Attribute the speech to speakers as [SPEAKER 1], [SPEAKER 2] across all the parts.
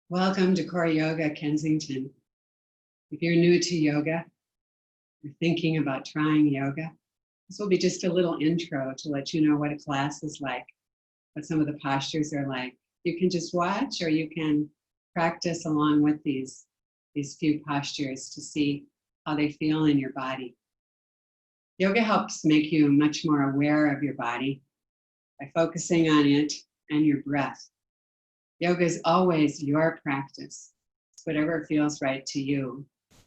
[SPEAKER 1] Welcome to Core Yoga Kensington. If you're new to yoga, or thinking about trying yoga, this will be just a little intro to let you know what a class is like, what some of the postures are like. You can just watch or you can practice along with these few postures to see how they feel in your body. Yoga helps make you much more aware of your body by focusing on it and your breath. Yoga is always your practice. It's whatever feels right to you.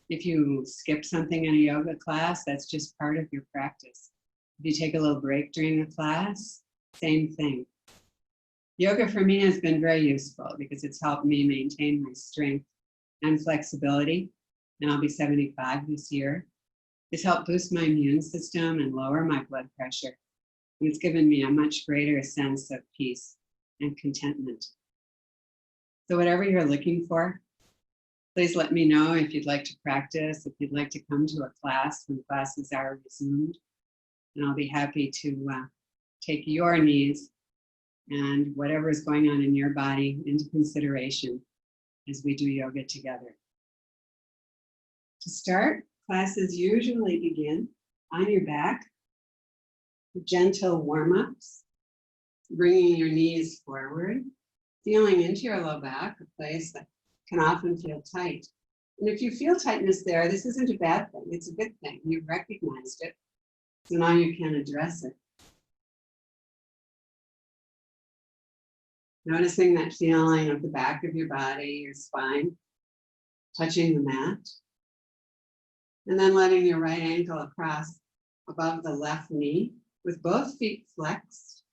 [SPEAKER 1] If you skip something in a yoga class, that's just part of your practice. If you take a little break during the class, same thing. Yoga for me has been very useful because it's helped me maintain my strength and flexibility. And I'll be 75 this year. It's helped boost my immune system and lower my blood pressure. And it's given me a much greater sense of peace and contentment. So whatever you're looking for, please let me know if you'd like to practice, if you'd like to come to a class when classes are resumed. And I'll be happy to take your needs and whatever is going on in your body into consideration as we do yoga together. To start, classes usually begin on your back with gentle warm-ups, bringing your knees forward, feeling into your low back, a place that can often feel tight. And if you feel tightness there, this isn't a bad thing, it's a good thing. You've recognized it, so now you can address it. Noticing that feeling of the back of your body, your spine, touching the mat. And then letting your right ankle across above the left knee with both feet flexed.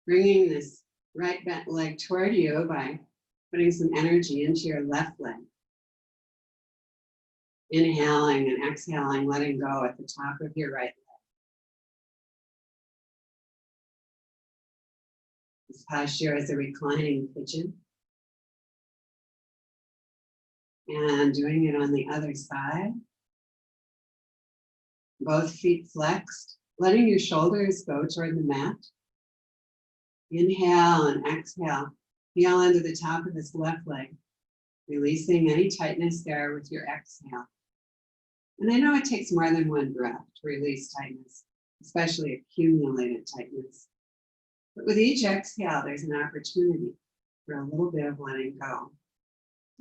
[SPEAKER 1] Bringing this right leg toward you by putting some energy into your left leg. Inhaling and exhaling, letting go at the top of your right leg. This posture is a reclining pigeon. And doing it on the other side. Both feet flexed, letting your shoulders go toward the mat. Inhale and exhale. Feel into the top of this left leg, releasing any tightness there with your exhale. And I know it takes more than one breath to release tightness, especially accumulated tightness. But with each exhale, there's an opportunity for a little bit of letting go.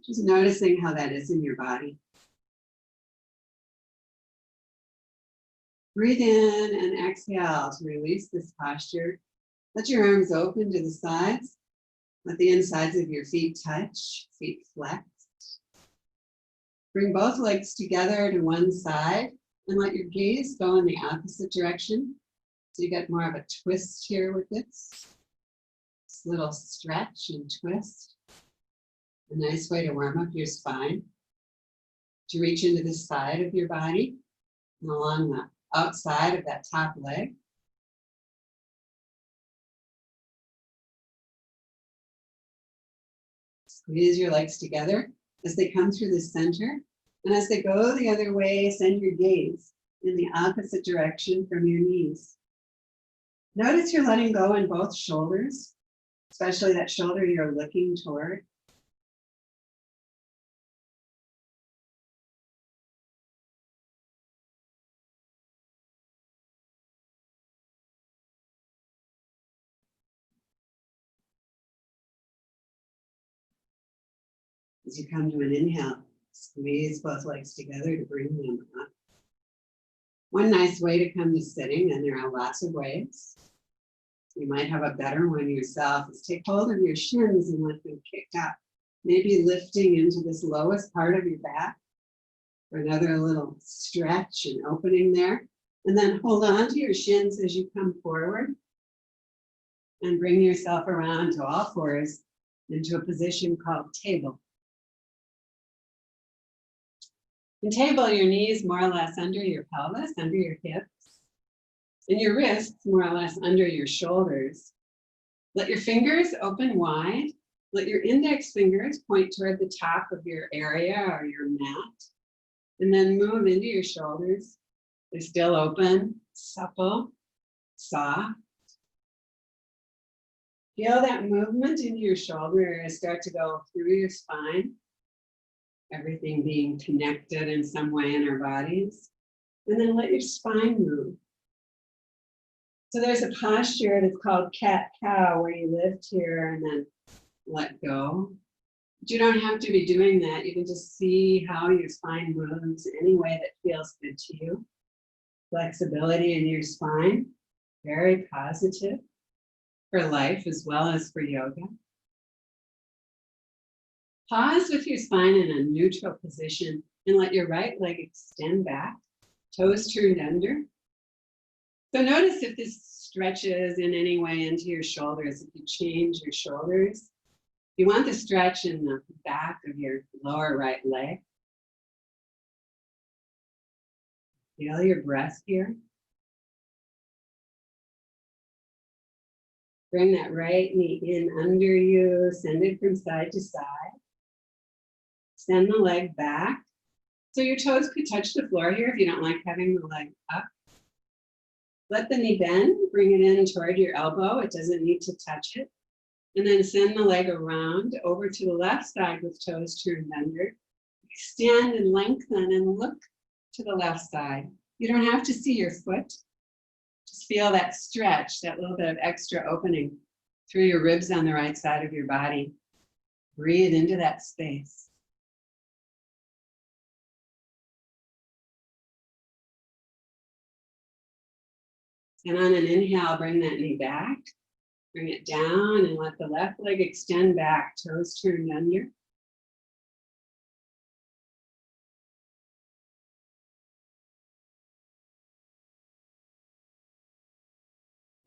[SPEAKER 1] Just noticing how that is in your body. Breathe in and exhale to release this posture. Let your arms open to the sides. Let the insides of your feet touch, feet flexed. Bring both legs together to one side and let your gaze go in the opposite direction. So you get more of a twist here with this little stretch and twist. A nice way to warm up your spine. To reach into the side of your body and along the outside of that top leg. Squeeze your legs together as they come through the center. And as they go the other way, send your gaze in the opposite direction from your knees. Notice you're letting go in both shoulders, especially that shoulder you're looking toward. As you come to an inhale, squeeze both legs together to bring them up. One nice way to come to sitting, and there are lots of ways. You might have a better one yourself, is take hold of your shins and let them kick up. Maybe lifting into this lowest part of your back for another little stretch and opening there. And then hold on to your shins as you come forward and bring yourself around to all fours into a position called table. In table, your knees more or less under your pelvis, under your hips, and your wrists more or less under your shoulders. Let your fingers open wide. Let your index fingers point toward the top of your area or your mat, and then move into your shoulders. They're still open, supple, soft. Feel that movement in your shoulders start to go through your spine, everything being connected in some way in our bodies. And then let your spine move. So there's a posture that's called cat-cow, where you lift here and then let go. But you don't have to be doing that. You can just see how your spine moves any way that feels good to you. Flexibility in your spine, very positive for life as well as for yoga. Pause with your spine in a neutral position and let your right leg extend back, toes turned under. So notice if this stretches in any way into your shoulders, if you change your shoulders. You want the stretch in the back of your lower right leg. Feel your breath here. Bring that right knee in under you, send it from side to side. Send the leg back. So your toes could touch the floor here if you don't like having the leg up. Let the knee bend, bring it in toward your elbow. It doesn't need to touch it. And then send the leg around over to the left side with toes turned under. Extend and lengthen and look to the left side. You don't have to see your foot. Just feel that stretch, that little bit of extra opening through your ribs on the right side of your body. Breathe into that space. And on an inhale, bring that knee back. Bring it down and let the left leg extend back, toes turned under.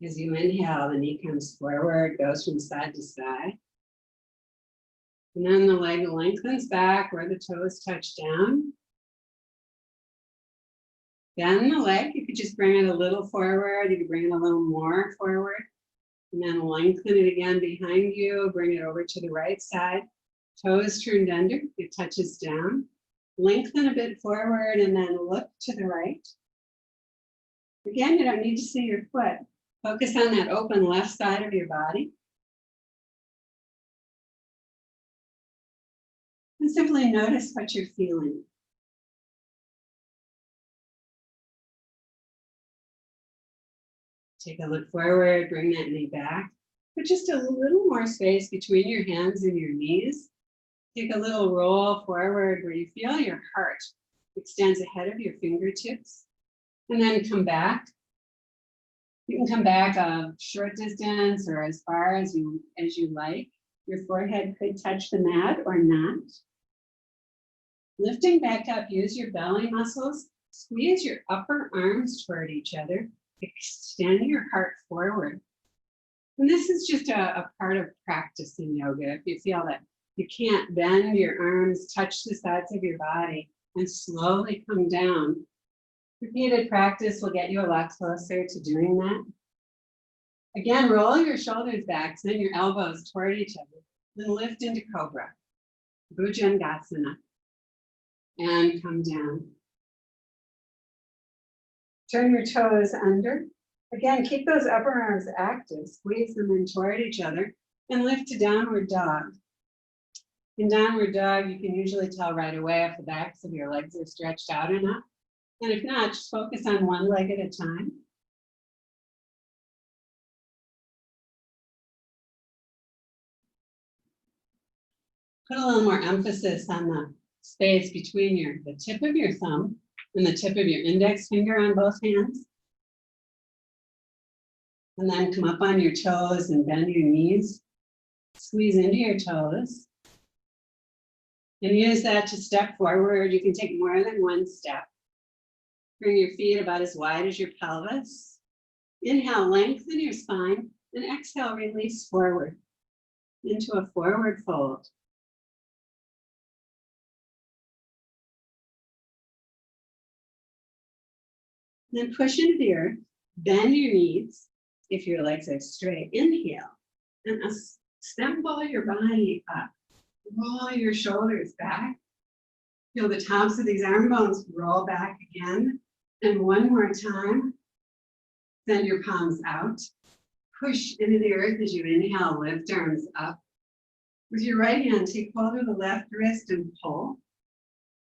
[SPEAKER 1] As you inhale, the knee comes forward, goes from side to side. And then the leg lengthens back where the toes touch down. Bend the leg, you could just bring it a little forward, you could bring it a little more forward. And then lengthen it again behind you, bring it over to the right side. Toes turned under, it touches down. Lengthen a bit forward and then look to the right. Again, you don't need to see your foot. Focus on that open left side of your body. And simply notice what you're feeling. Take a look forward, bring that knee back. Put just a little more space between your hands and your knees. Take a little roll forward where you feel your heart extends ahead of your fingertips. And then come back. You can come back a short distance or as far as you like. Your forehead could touch the mat or not. Lifting back up, use your belly muscles. Squeeze your upper arms toward each other. Extend your heart forward. And this is just a part of practice in yoga. If you feel that you can't bend your arms, touch the sides of your body, and slowly come down. Repeated practice will get you a lot closer to doing that. Again, roll your shoulders back, send your elbows toward each other, then lift into Cobra, Bhujangasana, and come down. Turn your toes under. Again, keep those upper arms active, squeeze them in toward each other, and lift to downward dog. In downward dog, you can usually tell right away if the backs of your legs are stretched out enough. And if not, just focus on one leg at a time. Put a little more emphasis on the space between the tip of your thumb and the tip of your index finger on both hands. And then come up on your toes and bend your knees. Squeeze into your toes. And use that to step forward. You can take more than one step. Bring your feet about as wide as your pelvis. Inhale, lengthen your spine, and exhale, release forward into a forward fold. Then push into the earth, bend your knees if your legs are straight. Inhale, and assemble your body up. Roll your shoulders back. Feel the tops of these arm bones roll back again. And one more time, send your palms out. push into the earth as you inhale, lift arms up. With your right hand, take hold of the left wrist and pull.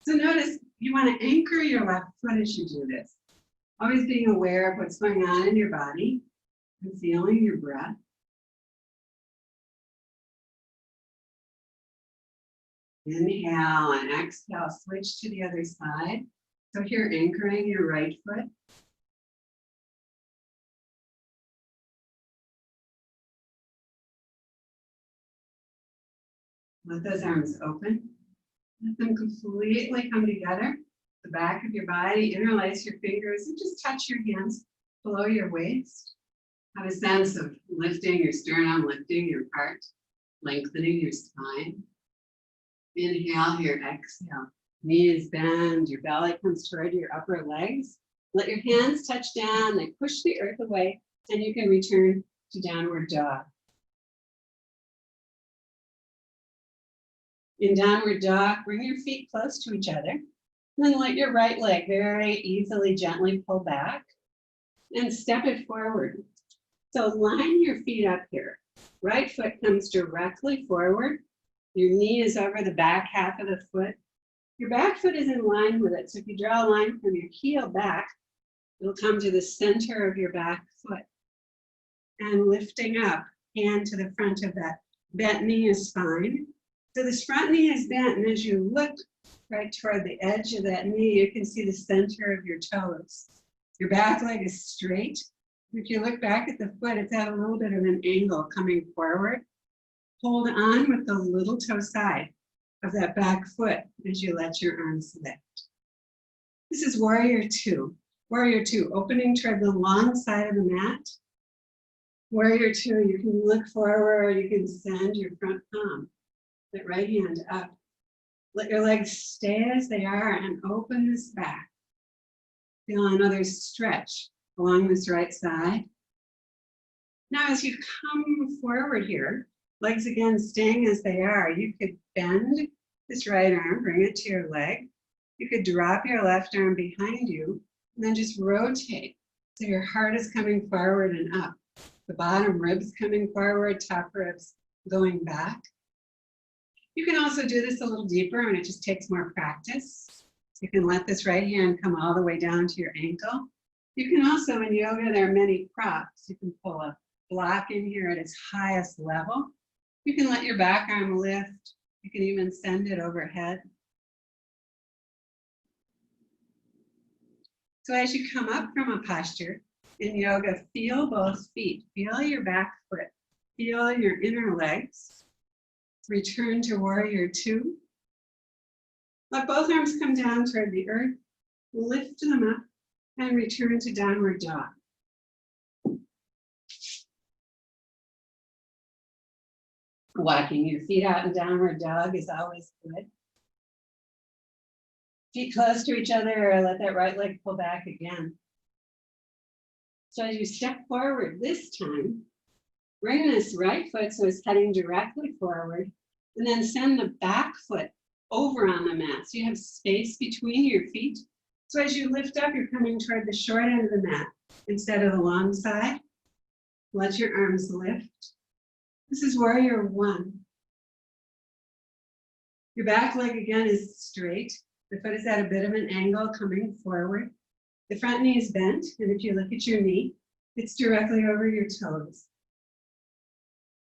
[SPEAKER 1] So notice you want to anchor your left foot as you do this. Always being aware of what's going on in your body and feeling your breath. Inhale and exhale, switch to the other side. So here, anchoring your right foot. Let those arms open. Let them completely come together. The back of your body, interlace your fingers and just touch your hands below your waist. Have a sense of lifting your sternum, lifting your heart, lengthening your spine. Inhale here, exhale. Knees bend, your belly comes toward your upper legs. Let your hands touch down, they push the earth away, and you can return to downward dog. In downward dog, bring your feet close to each other. And then let your right leg very easily, gently pull back and step it forward. So line your feet up here. Right foot comes directly forward. Your knee is over the back half of the foot. Your back foot is in line with it. So if you draw a line from your heel back, it'll come to the center of your back foot. And lifting up, hand to the front of that bent knee is fine. So this front knee is bent, and as you look right toward the edge of that knee, you can see the center of your toes. Your back leg is straight. If you look back at the foot, it's at a little bit of an angle coming forward. Hold on with the little toe side of that back foot as you let your arms lift. This is warrior two. Warrior two, opening toward the long side of the mat. Warrior two, you can look forward, you can send your front palm, that right hand up. Let your legs stay as they are and open this back. Feel another stretch along this right side. Now as you come forward here, legs again staying as they are, you could bend this right arm, bring it to your leg. You could drop your left arm behind you and then just rotate. So your heart is coming forward and up. The bottom ribs coming forward, top ribs going back. You can also do this a little deeper and it just takes more practice. You can let this right hand come all the way down to your ankle. You can also, in yoga, there are many props. You can pull a block in here at its highest level. You can let your back arm lift. You can even send it overhead. So as you come up from a posture in yoga, feel both feet. Feel your back foot. Feel your inner legs. Return to warrior two. Let both arms come down toward the earth. Lift them up and return to downward dog. Walking your feet out in downward dog is always good. Feet close to each other, let that right leg pull back again. So as you step forward this time, bring this right foot so it's heading directly forward, and then send the back foot over on the mat. So you have space between your feet. So as you lift up, you're coming toward the short end of the mat instead of the long side. Let your arms lift. This is warrior one. Your back leg again is straight. The foot is at a bit of an angle coming forward. The front knee is bent, and if you look at your knee, it's directly over your toes.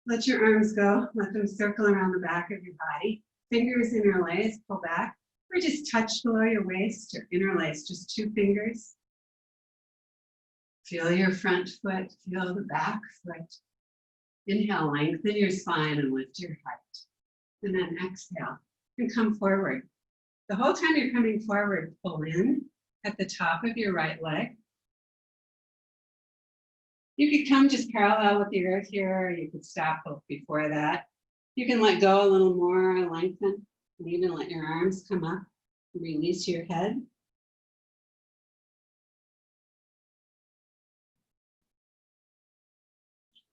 [SPEAKER 1] Let your arms go. Let them circle around the back of your body. Fingers interlace, pull back, or just touch below your waist or interlace, just two fingers. Feel your front foot, feel the back foot. Inhale, lengthen your spine and lift your heart. And then exhale and come forward. The whole time you're coming forward, pull in at the top of your right leg. You could come just parallel with the earth here, or you could stop before that. You can let go a little more and lengthen, and even let your arms come up and release your head.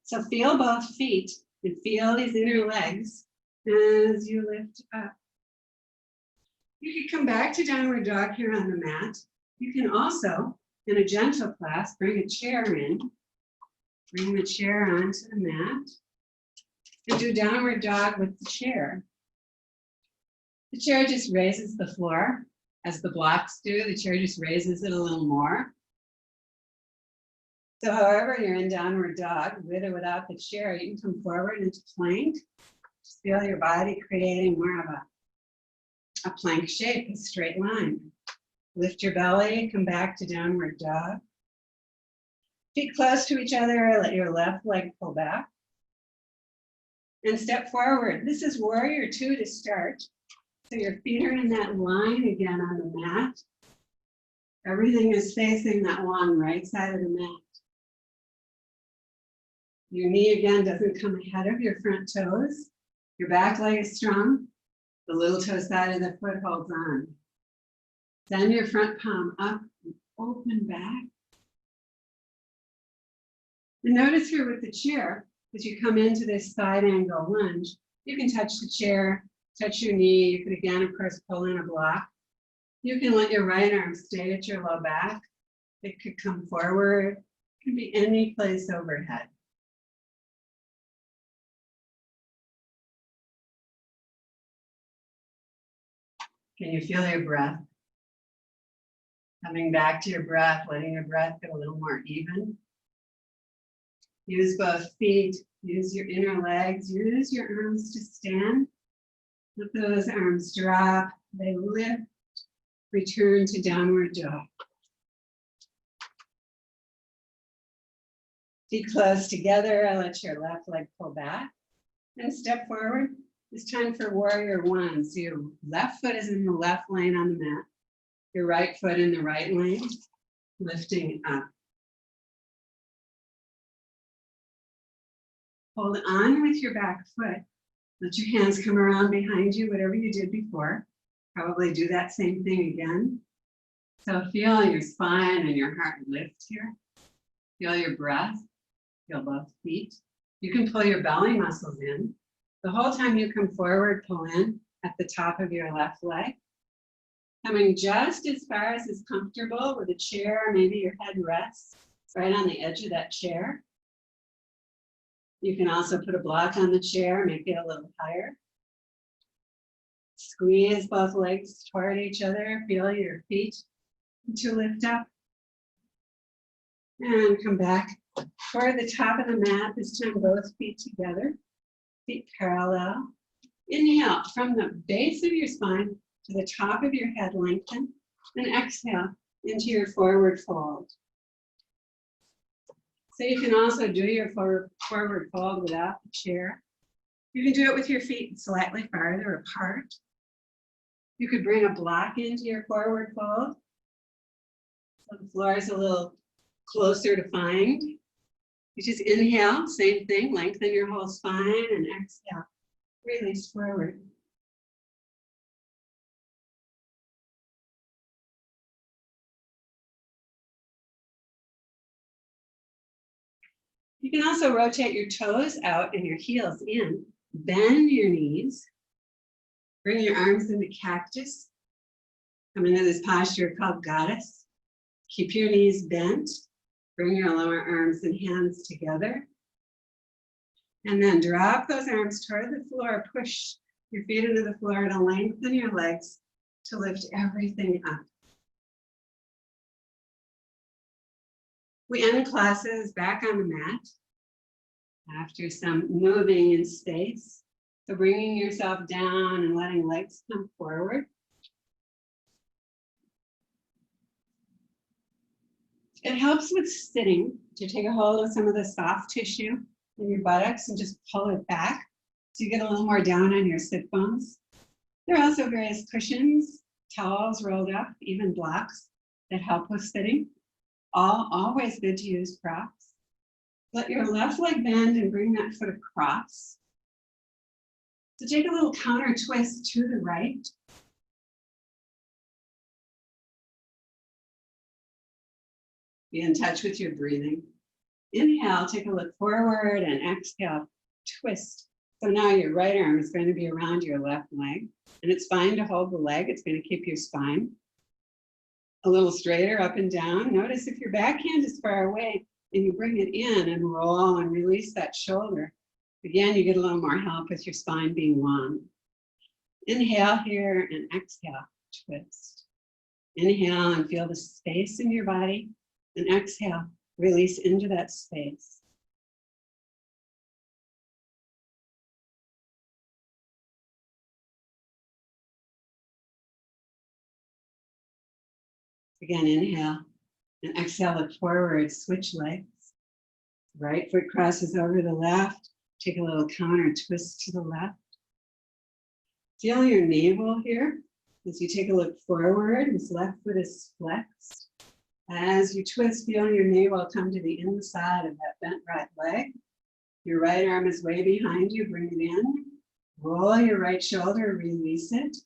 [SPEAKER 1] So feel both feet and feel these inner legs as you lift up. You can come back to downward dog here on the mat. You can also, in a gentle class, bring a chair in. Bring the chair onto the mat. And do downward dog with the chair. The chair just raises the floor. As the blocks do, the chair just raises it a little more. So however you're in downward dog, with or without the chair, you can come forward into plank. Just feel your body creating more of a plank shape, a straight line. Lift your belly, come back to downward dog. Feet close to each other, let your left leg pull back. And step forward. This is warrior 2 to start. So your feet are in that line again on the mat. Everything is facing that long right side of the mat. Your knee again doesn't come ahead of your front toes. Your back leg is strong. The little toe side of the foot holds on. Send your front palm up and open back. And notice here with the chair, as you come into this side angle lunge, you can touch the chair, touch your knee. You could again, of course, pull in a block. You can let your right arm stay at your low back. It could come forward. It could be any place overhead. Can you feel your breath? Coming back to your breath, letting your breath get a little more even. Use both feet, use your inner legs, use your arms to stand. Let those arms drop, they lift, return to downward dog. Feet close together, let your left leg pull back and step forward. It's time for warrior 1. So your left foot is in the left lane on the mat. Your right foot in the right lane, lifting up. Hold on with your back foot. Let your hands come around behind you, whatever you did before. Probably do that same thing again. So feel your spine and your heart lift here. Feel your breath. Feel both feet. You can pull your belly muscles in. The whole time you come forward, pull in at the top of your left leg. Coming just as far as is comfortable with a chair, maybe your head rests right on the edge of that chair. You can also put a block on the chair, make it a little higher. Squeeze both legs toward each other, feel your feet to lift up. And come back toward the top of the mat, this time both feet together, feet parallel. Inhale from the base of your spine to the top of your head, lengthen, and exhale into your forward fold. So you can also do your forward fold without the chair. You can do it with your feet slightly farther apart. You could bring a block into your forward fold. So the floor is a little closer to find. You just inhale, same thing, lengthen your whole spine, and exhale, release forward. You can also rotate your toes out and your heels in. Bend your knees. Bring your arms into cactus. Come into this posture called goddess. Keep your knees bent. Bring your lower arms and hands together. And then drop those arms toward the floor. Push your feet into the floor to lengthen your legs to lift everything up. We end classes back on the mat after some moving in space. So bringing yourself down and letting legs come forward. It helps with sitting to take a hold of some of the soft tissue in your buttocks and just pull it back so you get a little more down on your sit bones. There are also various cushions, towels rolled up, even blocks that help with sitting. Always good to use props. Let your left leg bend and bring that foot across. So take a little counter twist to the right. Be in touch with your breathing. Inhale, take a look forward, and exhale, twist. So now your right arm is going to be around your left leg, and it's fine to hold the leg. It's going to keep your spine a little straighter up and down. Notice if your backhand is far away, And you bring it in and roll and release that shoulder. Again, you get a little more help with your spine being long. Inhale here and exhale, twist. Inhale and feel the space in your body. And exhale, release into that space. Again, inhale and exhale, look forward, switch legs. Right foot crosses over the left. Take a little counter twist to the left. Feel your navel here as you take a look forward. This left foot is flexed. As you twist, feel your navel come to the inside of that bent right leg. Your right arm is way behind you. Bring it in. Roll your right shoulder, release it.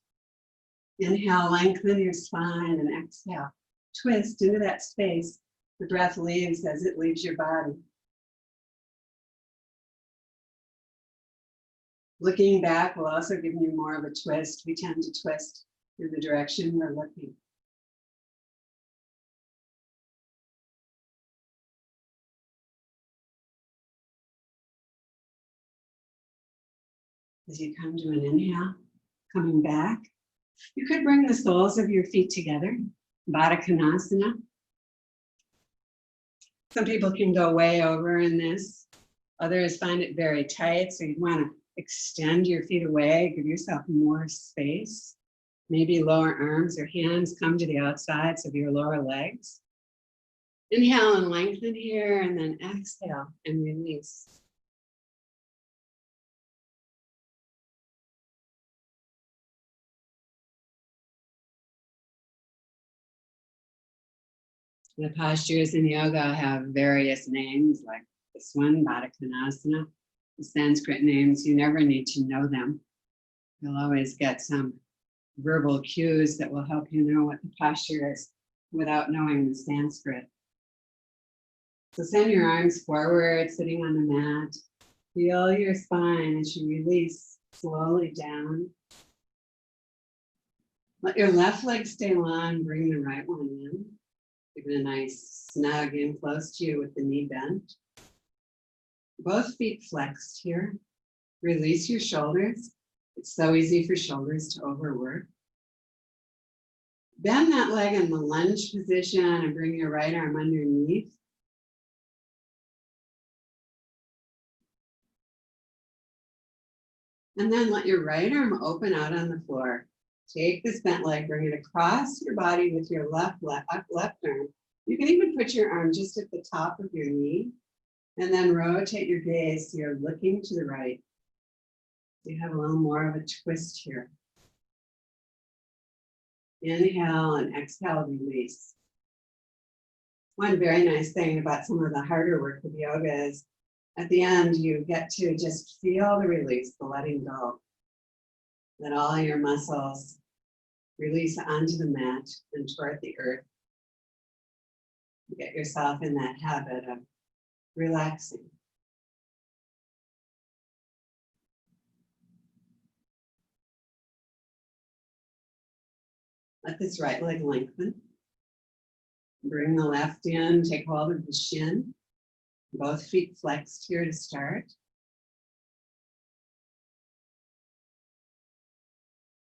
[SPEAKER 1] Inhale, lengthen your spine, and exhale. Twist into that space the breath leaves as it leaves your body. Looking back will also give you more of a twist. We tend to twist in the direction we're looking. As you come to an inhale, coming back, you could bring the soles of your feet together, Baddha Konasana. Some people can go way over in this. Others find it very tight, so you want to extend your feet away, give yourself more space. Maybe lower arms or hands come to the outsides of your lower legs. Inhale and lengthen here, and then exhale and release. The postures in yoga have various names, like this one, Baddha Konasana. The Sanskrit names, you never need to know them. You'll always get some verbal cues that will help you know what the posture is without knowing the Sanskrit. So send your arms forward, sitting on the mat. Feel your spine as you release slowly down. Let your left leg stay long, bring the right one in. Give it a nice snug in close to you with the knee bent. Both feet flexed here. Release your shoulders. It's so easy for shoulders to overwork. Bend that leg in the lunge position and bring your right arm underneath. And then let your right arm open out on the floor. Take this bent leg, bring it across your body with your left arm. You can even put your arm just at the top of your knee, and then rotate your gaze so you're looking to the right. You have a little more of a twist here. Inhale and exhale, release. One very nice thing about some of the harder work with yoga is at the end, you get to just feel the release, the letting go. Let all your muscles release onto the mat and toward the earth. Get yourself in that habit of relaxing. Let this right leg lengthen. Bring the left in, take hold of the shin. Both feet flexed here to start.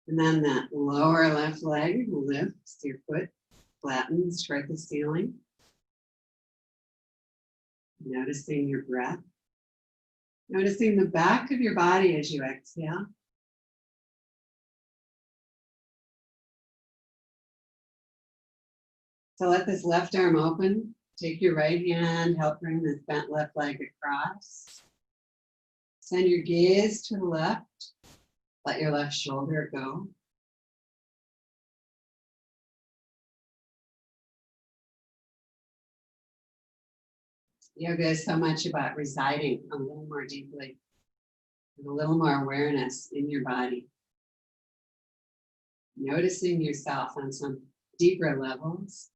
[SPEAKER 1] And then that lower left leg lifts, your foot flattens toward the ceiling. Noticing your breath. Noticing the back of your body as you exhale. So let this left arm open. Take your right hand, help bring this bent left leg across. Send your gaze to the left. Let your left shoulder go. Yoga is so much about residing a little more deeply, with a little more awareness in your body. Noticing yourself on some deeper levels.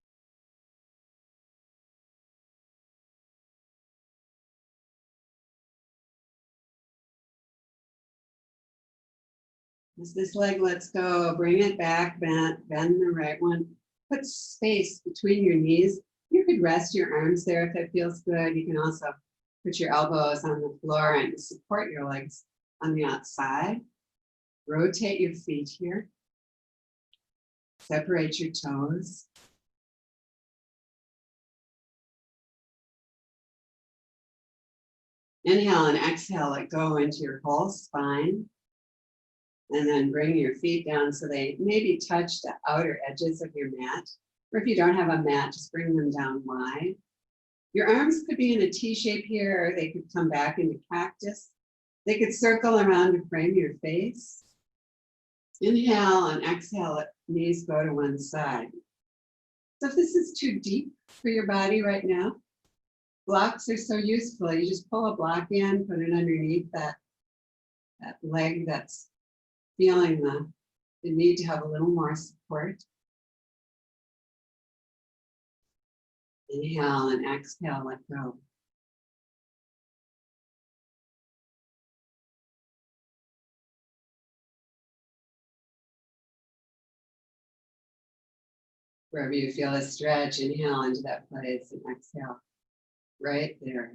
[SPEAKER 1] As this leg lets go, bring it back, bend the right one. Put space between your knees. You you could rest your arms there if that feels good. You can also put your elbows on the floor and support your legs on the outside. Rotate your feet here. Separate your toes. Inhale and exhale, let go into your whole spine. And then bring your feet down so they maybe touch the outer edges of your mat. Or if you don't have a mat, just bring them down wide. Your arms could be in a T shape here, or they could come back into cactus. They could circle around to frame your face. Inhale and exhale, let knees go to one side. So if this is too deep for your body right now, blocks are so useful. You just pull a block in, put it underneath that leg that's feeling the need to have a little more support. Inhale and exhale, let go. Wherever you feel a stretch, inhale into that place and exhale right there.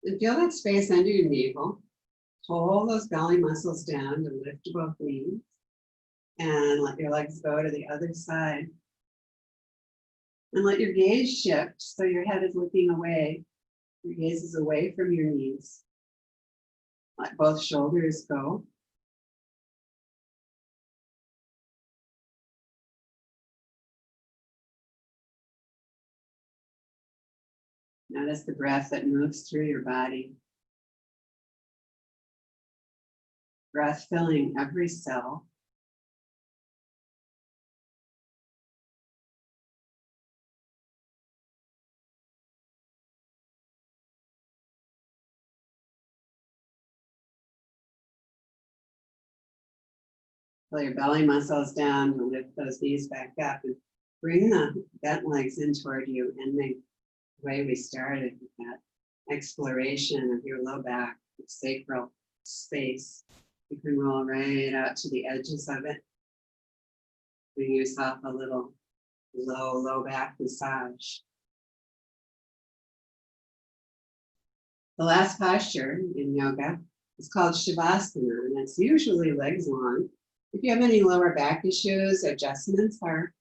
[SPEAKER 1] And feel that space under your navel. Pull those belly muscles down to lift both knees. And let your legs go to the other side. And let your gaze shift so your head is looking away. Your gaze is away from your knees. Let both shoulders go. Notice the breath that moves through your body. Breath filling every cell. Pull your belly muscles down to lift those knees back up and bring the bent legs in toward you, and the way we started with that exploration of your low back, the sacral space. You can roll right out to the edges of it. Bring yourself a little low back massage. The last posture in yoga is called Shavasana, and it's usually legs long. If you have any lower back issues, adjustments are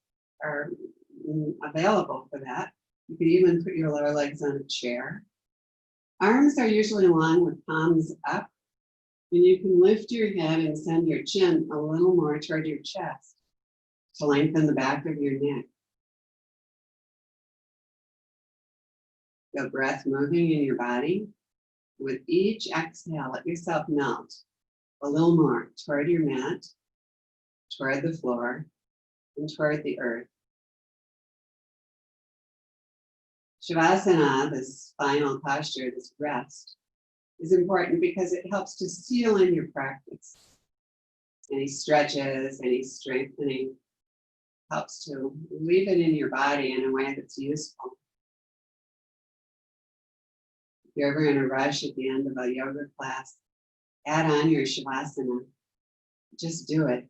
[SPEAKER 1] available for that. You could even put your lower legs on a chair. Arms are usually long with palms up, and you can lift your head and send your chin a little more toward your chest to lengthen the back of your neck. Feel breath moving in your body. With each exhale, let yourself melt a little more toward your mat, toward the floor, and toward the earth. Shavasana, this final posture, this rest, is important because it helps to seal in your practice. Any stretches, any strengthening, helps to leave it in your body in a way that's useful. If you're ever in a rush at the end of a yoga class, add on your Shavasana. Just do it.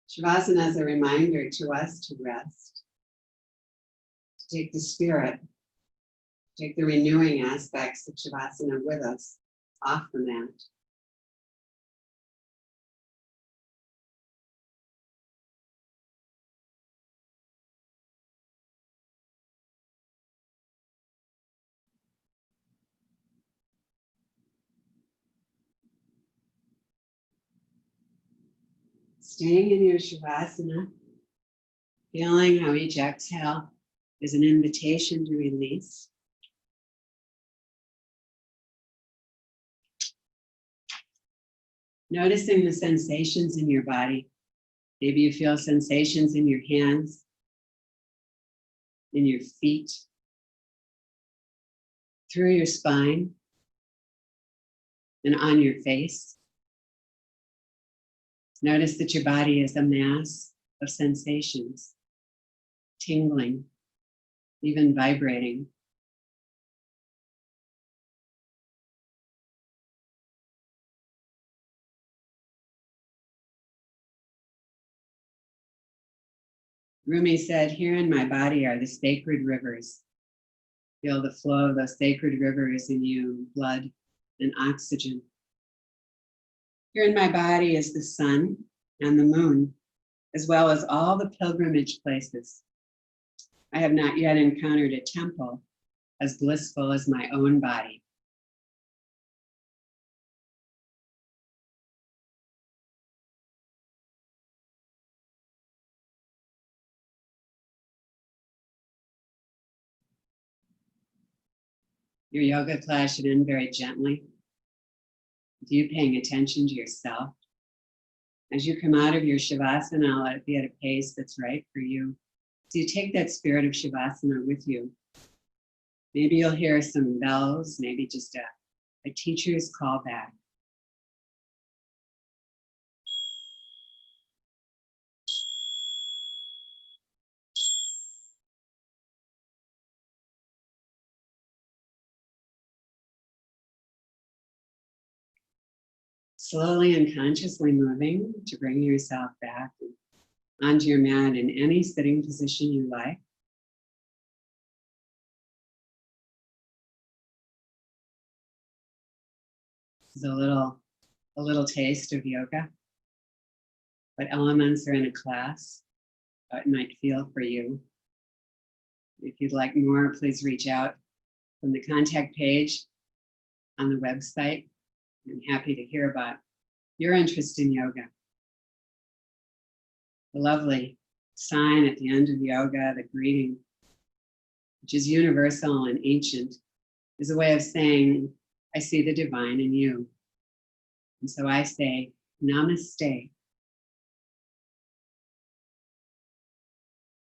[SPEAKER 1] Shavasana is a reminder to us to rest, to take the spirit, take the renewing aspects of Shavasana with us off the mat. Staying in your Shavasana, feeling how each exhale is an invitation to release. Noticing the sensations in your body. Maybe you feel sensations in your hands, in your feet, through your spine, and on your face. Notice that your body is a mass of sensations, tingling, even vibrating. Rumi said, here in my body are the sacred rivers. Feel the flow of those sacred rivers in you, blood and oxygen. Here in my body is the sun and the moon, as well as all the pilgrimage places. I have not yet encountered a temple as blissful as my own body. Your yoga class should end very gently, with you paying attention to yourself. As you come out of your Shavasana, let it be at a pace that's right for you. So you take that spirit of Shavasana with you. Maybe you'll hear some bells, maybe just a teacher's call back. Slowly and consciously moving to bring yourself back onto your mat in any sitting position you like. This is a little taste of yoga. What elements are in a class, how it might feel for you. If you'd like more, please reach out from the contact page on the website. I'm happy to hear about your interest in yoga. The lovely sign at the end of yoga, the greeting, which is universal and ancient, is a way of saying, I see the divine in you. And so I say, Namaste.